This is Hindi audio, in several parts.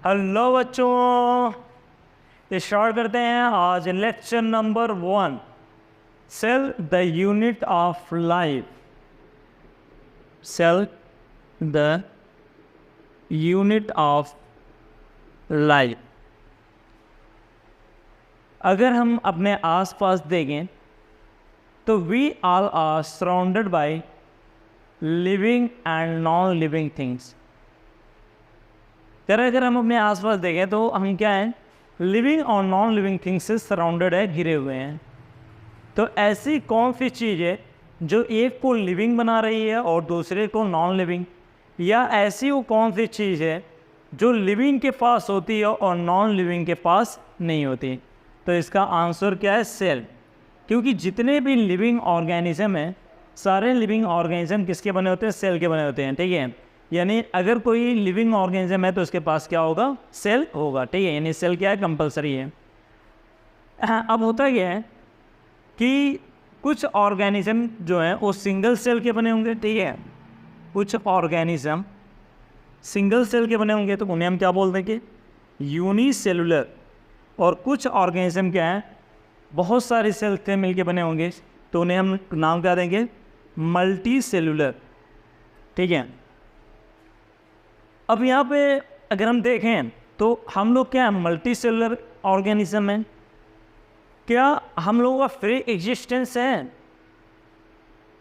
हेलो बच्चों, स्टार्ट करते हैं आज lecture number 1। Cell the unit of life. Cell the unit of life. अगर हम अपने आसपास देखें तो we all are surrounded by living and non living things. अगर हम अपने आसपास देखें तो हम क्या हैं, लिविंग और नॉन लिविंग थिंग्स से सराउंडेड है, घिरे हुए हैं। तो ऐसी कौन सी चीज़ है जो एक को लिविंग बना रही है और दूसरे को नॉन लिविंग, या ऐसी वो कौन सी चीज़ है जो लिविंग के पास होती है और नॉन लिविंग के पास नहीं होती? तो इसका आंसर क्या है? सेल। क्योंकि जितने भी लिविंग ऑर्गेनिज्म हैं, सारे लिविंग ऑर्गेनिज्म किसके बने होते हैं? सेल के बने होते हैं। ठीक है, यानी अगर कोई लिविंग ऑर्गेनिज्म है तो उसके पास क्या होगा? सेल होगा। ठीक है, यानी सेल क्या है? कंपलसरी है। अब होता क्या है कि कुछ ऑर्गेनिज्म जो है वो सिंगल सेल के बने होंगे। ठीक है, कुछ ऑर्गेनिज्म सिंगल सेल के बने होंगे तो उन्हें हम क्या बोल देंगे? यूनिसेलुलर। और कुछ ऑर्गेनिज्म क्या है, बहुत सारे सेल से मिलके बने होंगे तो उन्हें हम नाम क्या देंगे? Multi cellular. ठीक है, अब यहाँ पे अगर हम देखें तो हम लोग क्या है? मल्टी सेलुलर ऑर्गेनिज्म हैं। क्या हम लोगों का फ्री एग्जिस्टेंस है?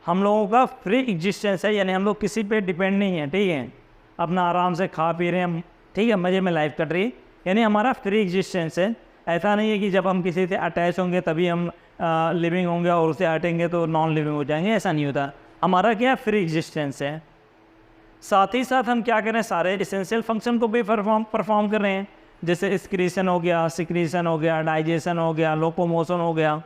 हम लोगों का फ्री एग्जिस्टेंस है, यानी हम लोग किसी पे डिपेंड नहीं है। ठीक है, अपना आराम से खा पी रहे हैं हम, ठीक है, मज़े में लाइफ कट रही है, यानी हमारा फ्री एग्जिस्टेंस है। ऐसा नहीं है कि जब हम किसी से अटैच होंगे तभी हम लिविंग होंगे और उससे हटेंगे तो नॉन लिविंग हो जाएंगे, ऐसा नहीं होता। हमारा क्या फ्री एग्जिस्टेंस है। साथ ही साथ हम क्या कर रहे हैं? सारे इसेंशियल फंक्शन को भी परफॉर्म कर रहे हैं, जैसे एक्सक्रीशन हो गया, सिक्रीशन हो गया, डाइजेशन हो गया, लोकोमोशन हो गया।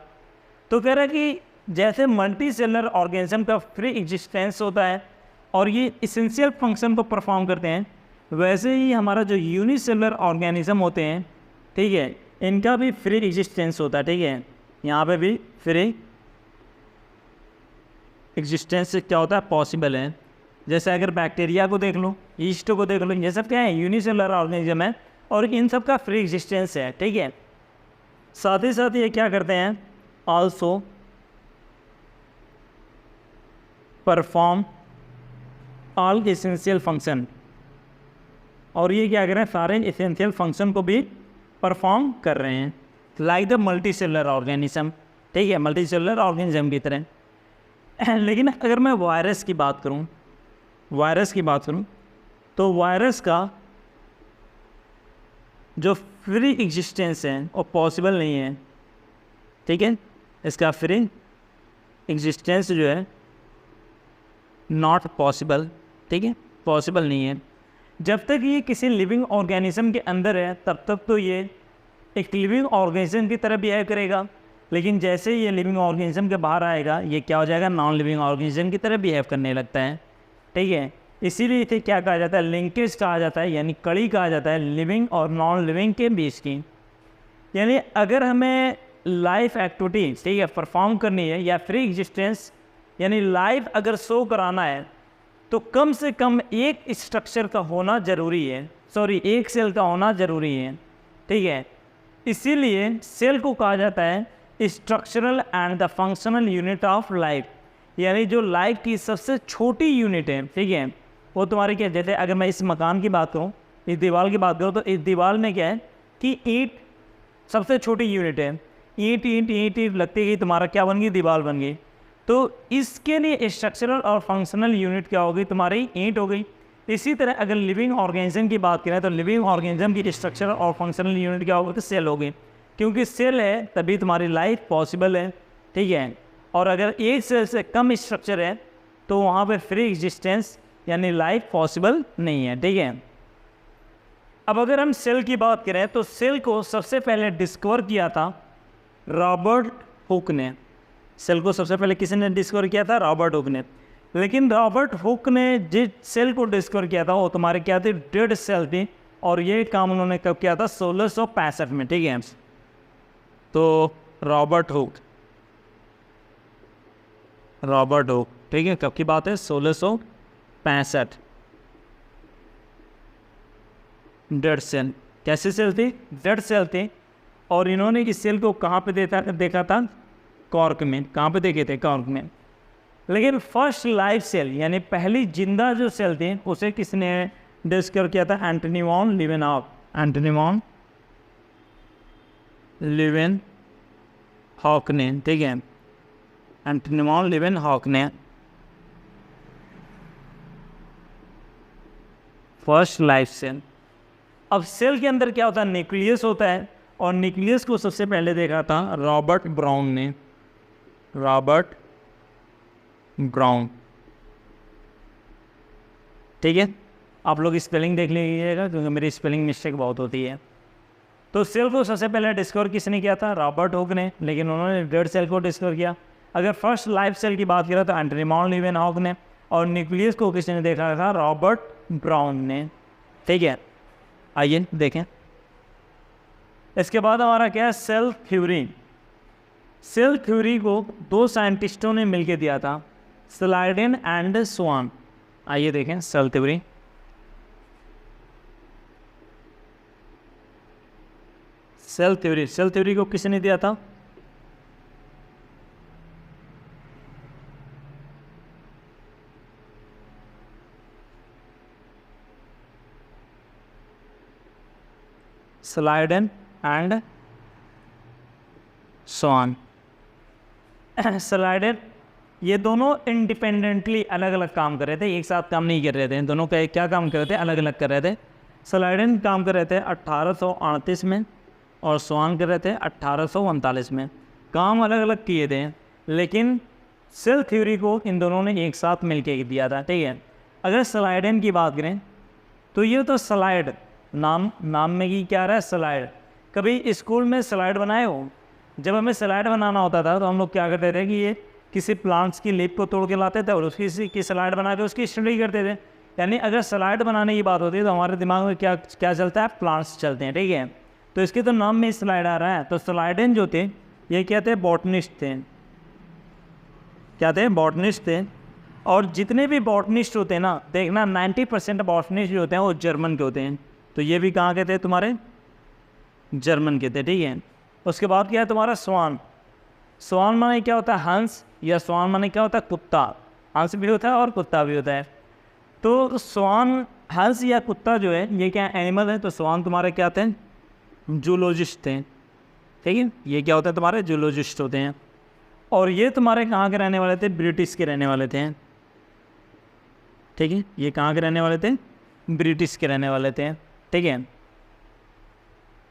तो कह रहे हैं कि जैसे मल्टी सेलुलर ऑर्गेनिज्म का फ्री एग्जिस्टेंस होता है और ये इसेंशियल फंक्शन को परफॉर्म करते हैं, वैसे ही हमारा जो यूनिसेलुलर ऑर्गेनिज्म होते हैं, ठीक है, इनका भी फ्री एग्जिस्टेंस होता है। ठीक है, यहाँ पे भी फ्री एग्जिस्टेंस क्या होता है? पॉसिबल है। जैसे अगर बैक्टीरिया को देख लो, ईस्ट को देख लो, ये सब क्या है? यूनिसेलुलर ऑर्गेनिज्म है और इन सब का फ्री एग्जिस्टेंस है। ठीक है, साथ ही साथ ये क्या करते हैं? Also perform all essential function. और ये क्या कर रहे हैं? सारे एसेंशियल फंक्शन को भी परफॉर्म कर रहे हैं, like the multi cellular organism. ठीक है, मल्टी सेलुलर ऑर्गेनिज्म की तरह। लेकिन अगर मैं वायरस की बात करूं, तो वायरस का जो फ्री एग्जिस्टेंस है वो पॉसिबल नहीं है। ठीक है, इसका फ्री एग्जिस्टेंस जो है नॉट पॉसिबल। ठीक है, पॉसिबल नहीं है। जब तक ये किसी लिविंग ऑर्गेनिज्म के अंदर है तब तक तो ये एक लिविंग ऑर्गेनिज्म की तरह बिहेव करेगा, लेकिन जैसे ये लिविंग ऑर्गेनिज्म के बाहर आएगा ये क्या हो जाएगा? नॉन लिविंग ऑर्गेनिज्म की तरह बिहेव करने लगता है। ठीक है, इसीलिए इसे क्या कहा जाता है? लिंकेज कहा जाता है, यानी कड़ी कहा जाता है लिविंग और नॉन लिविंग के बीच की। यानी अगर हमें लाइफ एक्टिविटी, ठीक है, परफॉर्म करनी है या फ्री एग्जिस्टेंस यानी लाइफ अगर शो कराना है तो कम से कम एक स्ट्रक्चर का होना ज़रूरी है, एक सेल का होना ज़रूरी है। ठीक है, इसीलिए सेल को कहा जाता है structural and the functional unit of life, यानी जो लाइफ की सबसे छोटी यूनिट है। ठीक है, वो तुम्हारी क्या? जैसे अगर मैं इस मकान की बात करूँ, इस दीवार की बात करूँ, तो इस दीवार में क्या है कि ईंट सबसे छोटी यूनिट है। ईंट ईंट ईंट ईंट लगती गई, तुम्हारा क्या बन गई? दीवार बन गई। तो इसके लिए स्ट्रक्चरल और फंक्शनल यूनिट क्या होगी? तुम्हारी ईंट हो गई। इसी तरह अगर लिविंग ऑर्गेनिज्म की बात करें तो लिविंग ऑर्गेनिज्म की स्ट्रक्चरल और फंक्शनल यूनिट क्या होगी? तो सेल होगी, क्योंकि सेल है तभी तुम्हारी लाइफ पॉसिबल है। ठीक है, और अगर एक सेल से कम स्ट्रक्चर है तो वहाँ पे फ्री एग्जिस्टेंस यानी लाइफ पॉसिबल नहीं है। ठीक है, अब अगर हम सेल की बात करें तो सेल को सबसे पहले डिस्कवर किया था रॉबर्ट हुक ने। सेल को सबसे पहले किसी ने डिस्कवर किया था? रॉबर्ट हुक ने। लेकिन रॉबर्ट हुक ने जिस सेल को डिस्कवर किया था वो तुम्हारे क्या थी? डेड सेल थी। और ये काम उन्होंने कब किया था? 1665 में। ठीक है, तो रॉबर्ट हुक, ठीक है, कब की बात है? 1665। Dead cell. कैसे सेल थी? ब्लड सेल थे। और इन्होंने इस सेल को कहाँ पे देखा था? कॉर्क में। कहाँ पे देखे थे? कॉर्क में। लेकिन फर्स्ट लाइफ सेल यानी पहली जिंदा जो सेल थी उसे किसने डिस्कवर किया था? Antonie van Leeuwenhoek. Antonie van Leeuwenhoek ने, ठीक है, एंटनी वॉन लीवेनहॉक ने फर्स्ट लाइफ सेल। अब सेल के अंदर क्या होता है? न्यूक्लियस होता है, और न्यूक्लियस को सबसे पहले देखा था रॉबर्ट ब्राउन ने। रॉबर्ट ब्राउन, ठीक है। आप लोग स्पेलिंग देख लीजिएगा क्योंकि मेरी स्पेलिंग मिस्टेक बहुत होती है। तो सेल को सबसे पहले डिस्कवर किसने किया था? रॉबर्ट हुक ने, लेकिन उन्होंने ब्लड सेल को डिस्कवर किया। अगर फर्स्ट लाइफ सेल की बात करें तो एंटनी वॉन लीवेनहॉक ने, और न्यूक्लियस को किसने देखा था? रॉबर्ट ब्राउन ने, ठीक है। आइए देखें। इसके बाद हमारा क्या है? Cell theory. सेल थ्योरी को दो साइंटिस्टों ने मिलकर दिया था, स्लाइडेन एंड स्वान। आइए देखें सेल थ्योरी। सेल थ्योरी को किसने दिया था? Schleiden and swan. स्लाइडेन, ये दोनों इंडिपेंडेंटली अलग अलग काम कर रहे थे, एक साथ काम नहीं कर रहे थे। दोनों का क्या काम कर रहे थे? अलग अलग कर रहे थे। स्लाइडेन काम कर रहे थे 1838 में, और स्वान कर रहे थे 1839 में। काम अलग अलग किए थे, लेकिन सेल थ्योरी को इन दोनों ने एक साथ मिलके दिया था, ठीक है। अगर स्लाइडेन की बात करें तो ये तो स्लाइड, नाम में ही क्या रहा है? स्लाइड। कभी स्कूल में स्लाइड बनाए हो? जब हमें स्लाइड बनाना होता था तो हम लोग क्या करते थे कि ये किसी प्लांट्स की लीफ को तोड़ के लाते थे और उसकी स्लाइड बना के उसकी स्टडी करते थे। यानी अगर स्लाइड बनाने की बात होती है तो हमारे दिमाग में क्या क्या चलता है? प्लांट्स चलते हैं, ठीक है। तो इसके तो नाम में स्लाइड आ रहा है। तो स्लाइडेन जो थे ये क्या थे? बॉटनिस्ट थे। क्या थे? बॉटनिस्ट थे। और जितने भी बॉटनिस्ट होते हैं ना, देखना 90% बॉटनिस्ट जो होते हैं वो जर्मन के होते हैं। तो ये भी कहाँ के थे? तुम्हारे जर्मन के थे, ठीक है। उसके बाद क्या है तुम्हारा? स्वान। स्वान माने क्या होता है? हंस, या स्वान माने क्या होता है? कुत्ता। हंस भी होता है और कुत्ता भी होता है। तो स्वान, हंस या कुत्ता जो है ये क्या एनिमल है? तो स्वान तुम्हारे क्या थे? जूलॉजिस्ट थे, ठीक है। ये क्या होता है? तुम्हारे जूलॉजिस्ट होते हैं। और ये तुम्हारे कहाँ के रहने वाले थे? ब्रिटिश के रहने वाले थे, ठीक है। ये कहाँ के रहने वाले थे? ब्रिटिश के रहने वाले थे, ठीक है।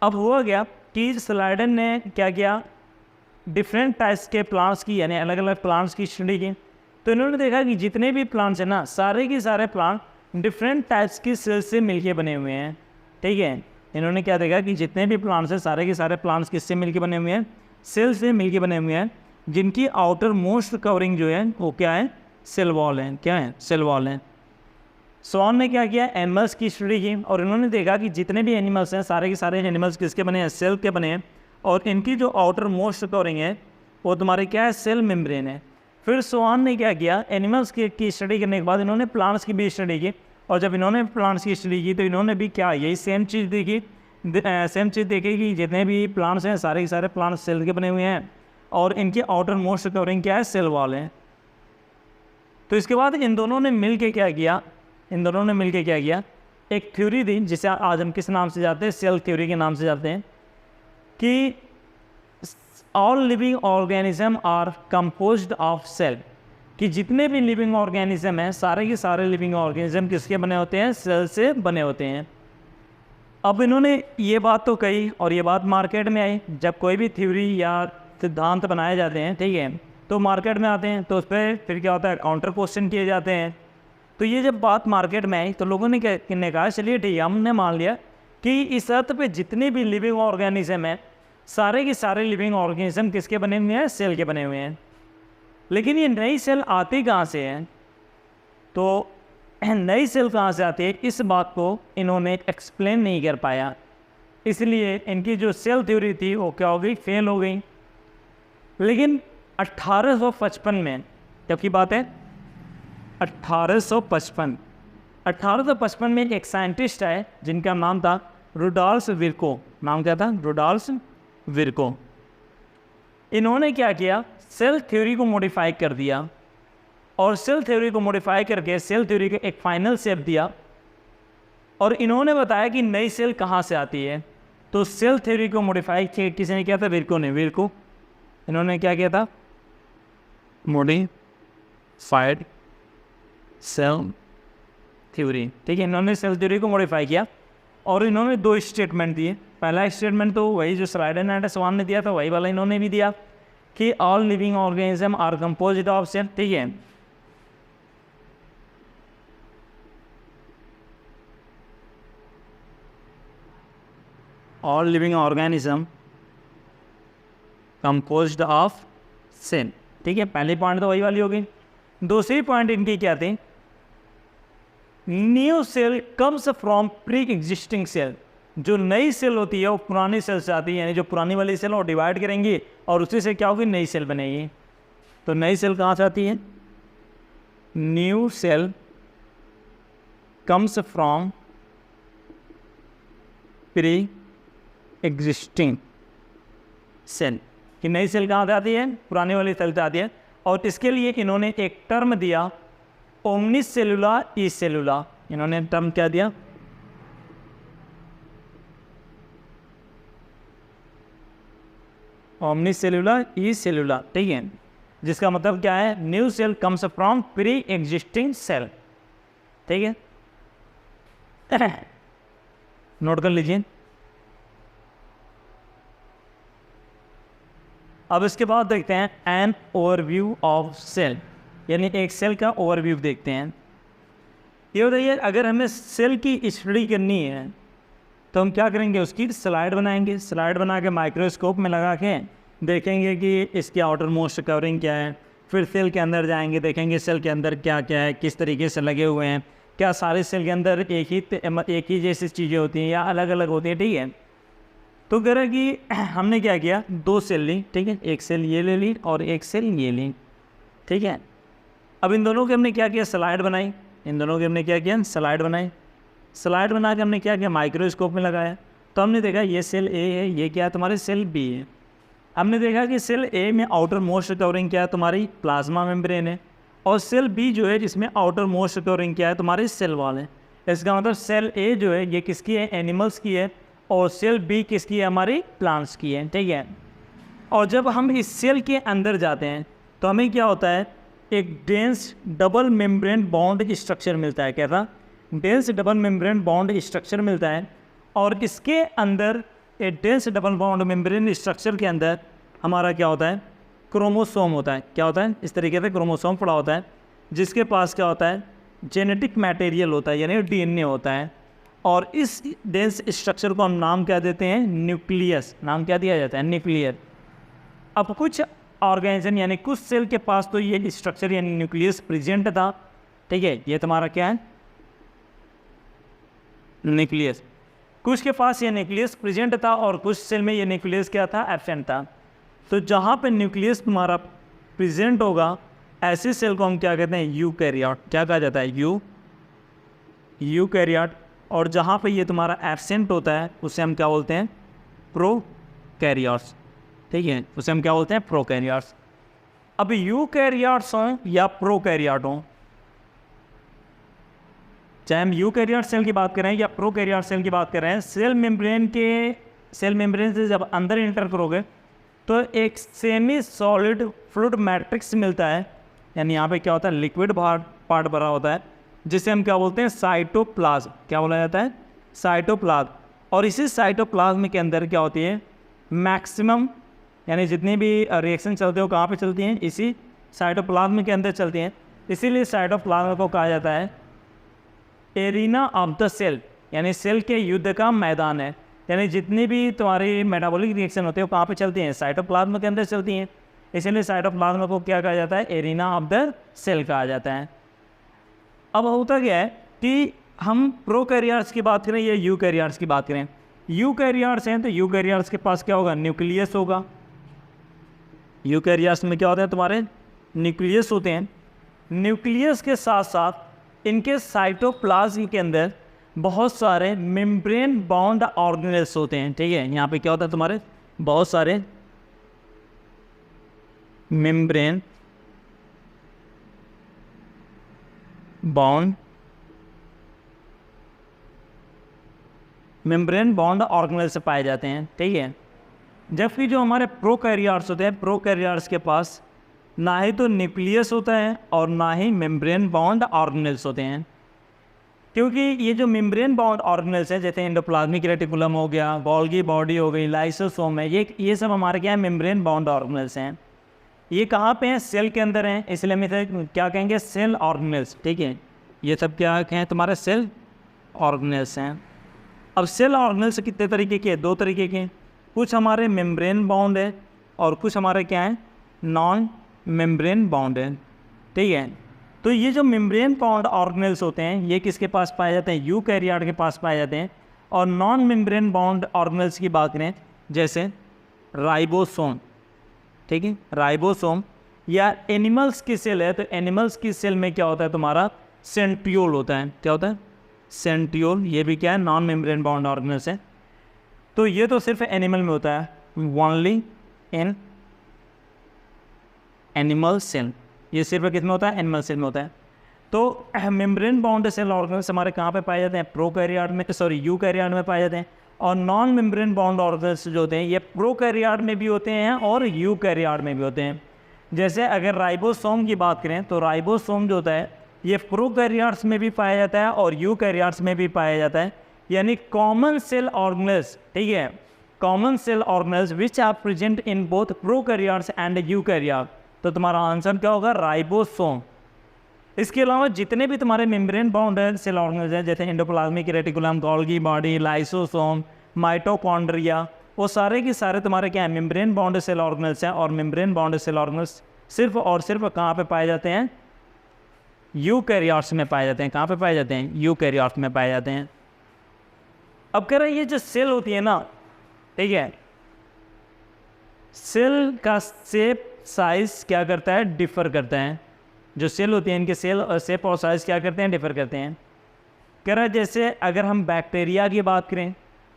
अब हुआ क्या कि स्लाइडेन ने क्या किया? डिफरेंट टाइप्स के प्लांट्स की, यानी अलग अलग प्लांट्स की स्टडी की। तो इन्होंने देखा कि जितने भी प्लांट्स हैं ना, सारे के सारे प्लांट डिफरेंट टाइप्स की सेल से मिलके बने हुए हैं, ठीक है। इन्होंने क्या देखा कि जितने भी प्लांट्स हैं सारे के सारे प्लांट्स किससे मिलके बने हुए हैं? सेल से मिलके बने हुए हैं, जिनकी आउटर मोस्ट कवरिंग जो है वो क्या है? सेल वॉल है। क्या है? सेल वॉल है। स्वान ने क्या किया? एनिमल्स की स्टडी की, और इन्होंने देखा कि जितने भी एनिमल्स हैं सारे के सारे एनिमल्स किसके बने हैं? सेल के बने हैं। और इनकी जो आउटर मोस्ट कवरिंग है वो तुम्हारे क्या है? सेल मेम्ब्रेन है। फिर स्वान ने क्या किया? एनिमल्स की स्टडी करने के बाद इन्होंने प्लांट्स की भी स्टडी की, और जब इन्होंने प्लांट्स की स्टडी की तो इन्होंने भी क्या? यही सेम चीज़ देखी कि जितने भी प्लांट्स हैं सारे के सारे प्लांट्स सेल के बने हुए हैं, और इनकी आउटर मोस्ट कवरिंग क्या है? सेल वॉल है। तो इसके बाद इन दोनों ने मिल के क्या किया? एक थ्योरी दी जिसे आज हम किस नाम से जानते हैं? सेल थ्योरी के नाम से जानते हैं, कि all living organism are composed of cell. कि जितने भी लिविंग ऑर्गेनिज्म हैं सारे के सारे लिविंग ऑर्गेनिज्म किसके बने होते हैं? सेल से बने होते हैं। अब इन्होंने ये बात तो कही, और ये बात मार्केट में आई। जब कोई भी थ्योरी या सिद्धांत बनाए जाते हैं, ठीक है, तो मार्केट में आते हैं तो उस पर फिर क्या होता है? काउंटर क्वेश्चन किए जाते हैं। तो ये जब बात मार्केट में आई तो लोगों ने कहा चलिए ठीक है, हमने मान लिया कि इस अर्थ पे जितने भी लिविंग ऑर्गेनिज्म हैं सारे के सारे लिविंग ऑर्गेनिज्म किसके बने हुए हैं? सेल के बने हुए हैं। लेकिन ये नई सेल आती कहाँ से है? तो नई सेल कहाँ से आती है, इस बात को इन्होंने एक्सप्लेन नहीं कर पाया, इसलिए इनकी जो सेल थ्योरी थी वो क्या हो गई? फेल हो गई। लेकिन 1855 में, जबकि बात है 1855 में एक साइंटिस्ट है जिनका नाम था रुडोल्फ विर्को, नाम क्या था? रुडोल्फ विर्को। इन्होंने क्या किया, सेल थ्योरी को मॉडिफाई कर दिया और सेल थ्योरी को मॉडिफाई करके सेल थ्योरी को एक फाइनल शेप दिया और इन्होंने बताया कि नई सेल कहाँ से आती है। तो सेल थ्योरी को मॉडिफाई किसी ने किया था? विर्को ने। विर्को इन्होंने क्या किया था? मॉडिफाइड सेल थ्योरी, ठीक है। इन्होंने सेल थ्योरी को मॉडिफाई किया और इन्होंने 2 स्टेटमेंट दिए। पहला स्टेटमेंट तो वही जो स्लाइडर एंड स्वान ने दिया था, वही वाला इन्होंने भी दिया कि all living organism are composite of cell, ठीक है। All living organism composed of cell, ठीक है। पहली पॉइंट तो वही वाली हो गई। दूसरी पॉइंट इनकी क्या थी? New cell comes from pre existing cell. जो नई सेल होती है वो पुरानी सेल से आती है, यानी जो पुरानी वाली सेल वो डिवाइड करेंगी और उसी से क्या होगी? नई सेल बनेगी। तो नई सेल कहाँ से आती है? New cell comes from pre existing cell, कि नई सेल कहाँ से आती है? पुरानी वाली सेल से आती है। और इसके लिए इन्होंने एक टर्म दिया, ओमनी सेलुला ई सेलुला। इन्होंने टर्म क्या दिया? ओमनी सेलुला ई सेलुला, ठीक है। जिसका मतलब क्या है? New cell comes from pre existing cell, ठीक है। नोट कर लीजिए। अब इसके बाद देखते हैं एन ओवरव्यू ऑफ सेल, यानी एक सेल का ओवरव्यू देखते हैं। ये बताइए, अगर हमें सेल की स्टडी करनी है तो हम क्या करेंगे? उसकी स्लाइड बनाएंगे। स्लाइड बना के माइक्रोस्कोप में लगा के देखेंगे कि इसकी आउटर मोस्ट कवरिंग क्या है। फिर सेल के अंदर जाएंगे, देखेंगे सेल के अंदर क्या क्या है, किस तरीके से लगे हुए हैं, क्या सारे सेल के अंदर एक ही जैसी चीज़ें होती हैं या अलग अलग होती हैं, ठीक है। तो कह रहा कि हमने क्या किया? 2 सेल ली, ठीक है। एक सेल ये ले ली और एक सेल ये ली, ठीक है। अब इन दोनों के हमने क्या किया? स्लाइड बनाई। इन दोनों के हमने क्या किया? स्लाइड बनाई। स्लाइड बना के हमने क्या किया? माइक्रोस्कोप में लगाया। तो हमने देखा ये सेल ए है, ये क्या है? तुम्हारे सेल बी है। हमने देखा कि सेल ए में आउटर मोस्ट कवरिंग क्या है? तुम्हारी प्लाज्मा मेम्ब्रेन है। और सेल बी जो है जिसमें आउटर मोस्ट कवरिंग क्या है? तुम्हारी सेल वॉल है। इसका मतलब सेल ए जो है ये किसकी है? एनिमल्स की है। और सेल बी किसकी है? हमारी प्लांट्स की है, ठीक है। और जब हम इस सेल के अंदर जाते हैं तो हमें क्या होता है? एक dense double membrane bond structure मिलता है। कैसा? Dense double membrane bond structure मिलता है। और इसके अंदर एक dense double bond membrane structure के अंदर हमारा क्या होता है? क्रोमोसोम होता है। क्या होता है? इस तरीके से क्रोमोसोम पड़ा होता है, जिसके पास क्या होता है? जेनेटिक मटेरियल होता है, यानी डीएनए होता है। और इस डेंस स्ट्रक्चर को हम नाम क्या देते हैं? न्यूक्लियस। नाम क्या दिया जाता है? न्यूक्लियर। अब कुछ ऑर्गेनिज्म यानी कुछ सेल के पास तो ये स्ट्रक्चर यानी न्यूक्लियस प्रेजेंट था, ठीक है। ये तुम्हारा क्या है? न्यूक्लियस। कुछ के पास ये न्यूक्लियस प्रेजेंट था और कुछ सेल में ये न्यूक्लियस क्या था? एब्सेंट था। तो जहाँ पे न्यूक्लियस तुम्हारा प्रेजेंट होगा ऐसे सेल को हम क्या कहते हैं? यूकैरियोट। क्या कहा जाता है? यूकैरियोट। और जहाँ पे ये तुम्हारा एब्सेंट होता है उसे हम क्या बोलते हैं? प्रोकैरियोट्स, ठीक है। उसे हम क्या बोलते हैं? प्रोकैरियोट्स। अब यूकैरियोट्स हों या प्रोकैरियोट हों, चाहे हम यूकैरियोट सेल की बात करें या प्रोकैरियोट सेल की बात करें, सेल मेम्ब्रेन से जब अंदर इंटर करोगे तो एक सेमी सॉलिड फ्लूइड मैट्रिक्स मिलता है। यानी यहाँ पे क्या होता है? लिक्विड पार्ट भरा होता है, जिसे हम क्या बोलते हैं? साइटोप्लाज्म। क्या बोला जाता है? साइटोप्लाज्म। और इसी साइटोप्लाज्म के अंदर क्या होती है? मैक्सिमम यानी जितनी भी रिएक्शन चलते हो कहाँ पे चलती हैं? इसी साइटोप्लाज्म के अंदर चलती हैं। इसीलिए साइटोप्लाज्म को कहा जाता है एरिना ऑफ द सेल, यानी सेल के युद्ध का मैदान है। यानी जितनी भी तुम्हारी मेटाबॉलिक रिएक्शन होती है वो कहाँ पे चलती हैं? साइटोप्लाज्म के अंदर चलती हैं। इसीलिए साइटोप्लाज्म को क्या कहा जाता है? एरिना ऑफ द सेल कहा जाता है। अब होता क्या है कि हम प्रोकैरियोट्स की बात करें या यूकैरियोट्स की बात करें। यूकैरियोट्स हैं तो यूकैरियोट्स के पास क्या होगा? न्यूक्लियस होगा। यूकैरियोट्स में क्या होता है? तुम्हारे न्यूक्लियस होते हैं। न्यूक्लियस के साथ साथ इनके साइटोप्लाज्म के अंदर बहुत सारे मेम्ब्रेन बाउंड ऑर्गेनेल्स होते हैं, ठीक है। यहाँ पे क्या होता है तुम्हारे, बहुत सारे मेम्ब्रेन बाउंड ऑर्गेनेल्स से पाए जाते हैं, ठीक है। जबकि जो हमारे प्रोकैरियोट्स होते हैं, प्रोकैरियोट्स के पास ना ही तो न्यूक्लियस होता है और ना ही मेम्ब्रेन बाउंड ऑर्गेनेल्स होते हैं। क्योंकि ये जो मेम्ब्रेन बाउंड ऑर्गेनेल्स हैं, जैसे एंडोप्लाज्मिक रेटिकुलम हो गया, गोल्गी बॉडी हो गई, लाइसोसोम है, ये सब हमारे क्या है, मेम्ब्रेन बाउंड ऑर्गेनेल्स हैं। ये कहाँ पे हैं, सेल के अंदर हैं, इसलिए हम इसे क्या कहेंगे, सेल ऑर्गेनेल्स, ठीक है। ये सब क्या हैं, तुम्हारे सेल ऑर्गेनेल्स हैं। अब सेल ऑर्गेनेल्स कितने तरीके के हैं, 2 तरीके के। कुछ हमारे मेम्ब्रेन बाउंड है और कुछ हमारे क्या हैं, नॉन मेम्ब्रेन बाउंड है, ठीक है। तो ये जो मेम्ब्रेन बाउंड ऑर्गेनेल्स होते हैं, ये किसके पास पाए जाते हैं, यूकैरियोट के पास पाए जाते हैं। और नॉन मेम्ब्रेन बाउंड ऑर्गेनेल्स की बात करें, जैसे राइबोसोम, ठीक है, राइबोसोम या एनिमल्स की सेल है, तो एनिमल्स की सेल में क्या होता है, तुम्हारा सेंट्रियोल होता है। क्या होता है, सेंट्रियोल। ये भी क्या है, नॉन मेम्ब्रेन बाउंड ऑर्गेनेल्स है। तो ये तो सिर्फ एनिमल में होता है, ओनली इन एनिमल सेल। ये सिर्फ किसमें होता है, एनिमल सेल में होता है। तो मेम्ब्रेन बाउंड सेल ऑर्गेनेल्स हमारे कहाँ पे पाए जाते हैं, प्रोकैरियोट में, यूकैरियोट में पाए जाते हैं। और नॉन मेम्ब्रेन बाउंड ऑर्गेनेल्स जो होते हैं, ये प्रोकैरियोट में भी होते हैं और यूकैरियोट में भी होते हैं। जैसे अगर राइबोसोम की बात करें, तो राइबोसोम जो होता है, ये प्रोकैरियोट्स में भी पाया जाता है और यूकैरियोट्स में भी पाया जाता है, यानी कॉमन सेल ऑर्गेनेल्स, ठीक है, common cell organelles which are present in both prokaryotes and eukaryote. तो तुम्हारा आंसर क्या होगा, राइबोसोम। इसके अलावा जितने भी तुम्हारे मेम्ब्रेन बाउंड सेल ऑर्गेनेल्स हैं, जैसे endoplasmic reticulum, Golgi body, lysosome, mitochondria, वो सारे के सारे तुम्हारे क्या है, मेम्ब्रेन बाउंड सेल ऑर्गेनेल्स हैं। और मेम्ब्रेन बाउंड सेल ऑर्गेनेल्स सिर्फ और सिर्फ कहाँ पे पाए जाते हैं, यूकैरियोट्स में पाए जाते हैं। कहाँ पे पाए जाते हैं, यूकैरियोट्स में पाए जाते हैं। अब कह रहे हैं ये जो सेल होती है ना, ठीक है, सेल का शेप साइज क्या करता है, डिफर करता है। जो सेल होती है, इनके सेल और शेप और साइज क्या करते हैं, डिफर करते हैं। कह रहा है जैसे अगर हम बैक्टीरिया की बात करें,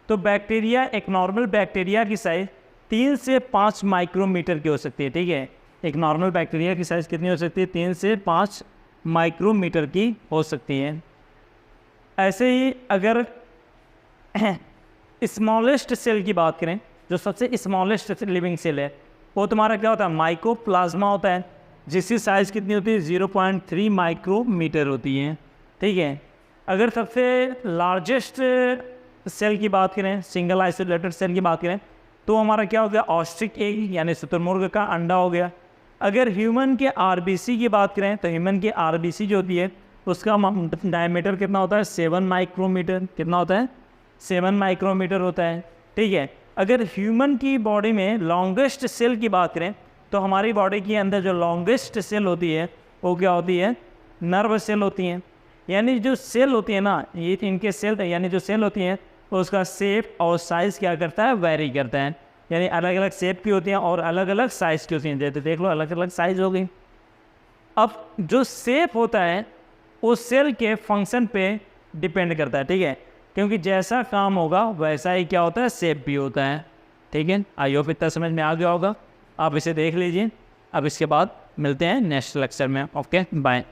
तो बैक्टीरिया, एक नॉर्मल बैक्टीरिया की साइज 3 से 5 माइक्रोमीटर की हो सकती है, ठीक है। एक नॉर्मल बैक्टीरिया की साइज कितनी हो सकती है, 3 से 5 माइक्रोमीटर की हो सकती है। ऐसे ही अगर स्मॉलेस्ट सेल की बात करें, जो सबसे स्मॉलेस्ट लिविंग सेल है, वो तुम्हारा क्या होता है, माइकोप्लाज्मा होता है, जिसकी साइज़ कितनी होती है, 0.3 माइक्रोमीटर होती है, ठीक है। अगर सबसे लार्जेस्ट सेल की बात करें, सिंगल आइसोलेटेड सेल की बात करें, तो हमारा क्या हो गया, ऑस्ट्रिच एग यानी शुतुरमुर्ग का अंडा हो गया। अगर ह्यूमन के आरबीसी की बात करें, तो ह्यूमन की आरबीसी जो होती है, उसका डायमीटर कितना होता है, 7 माइक्रोमीटर। कितना होता है, 7 माइक्रोमीटर होता है, ठीक है। अगर ह्यूमन की बॉडी में लॉन्गेस्ट सेल की बात करें, तो हमारी बॉडी के अंदर जो लॉन्गेस्ट सेल होती है, वो क्या होती है, नर्व सेल होती हैं। यानी जो सेल होती है ना, ये इनके सेल, यानी जो सेल होती हैं, उसका शेप और साइज़ क्या करता है, वेरी करता है। यानी अलग अलग शेप की होती हैं और अलग अलग साइज़ की होती हैं। जैसे देख लो, अलग अलग साइज़ हो गई। अब जो शेप होता है, वो सेल के फंक्शन पे डिपेंड करता है, ठीक है, क्योंकि जैसा काम होगा वैसा ही क्या होता है, शेप भी होता है, ठीक है। आई होप इतना समझ में आ गया होगा। आप इसे देख लीजिए। अब इसके बाद मिलते हैं नेक्स्ट लेक्चर में। Okay, bye.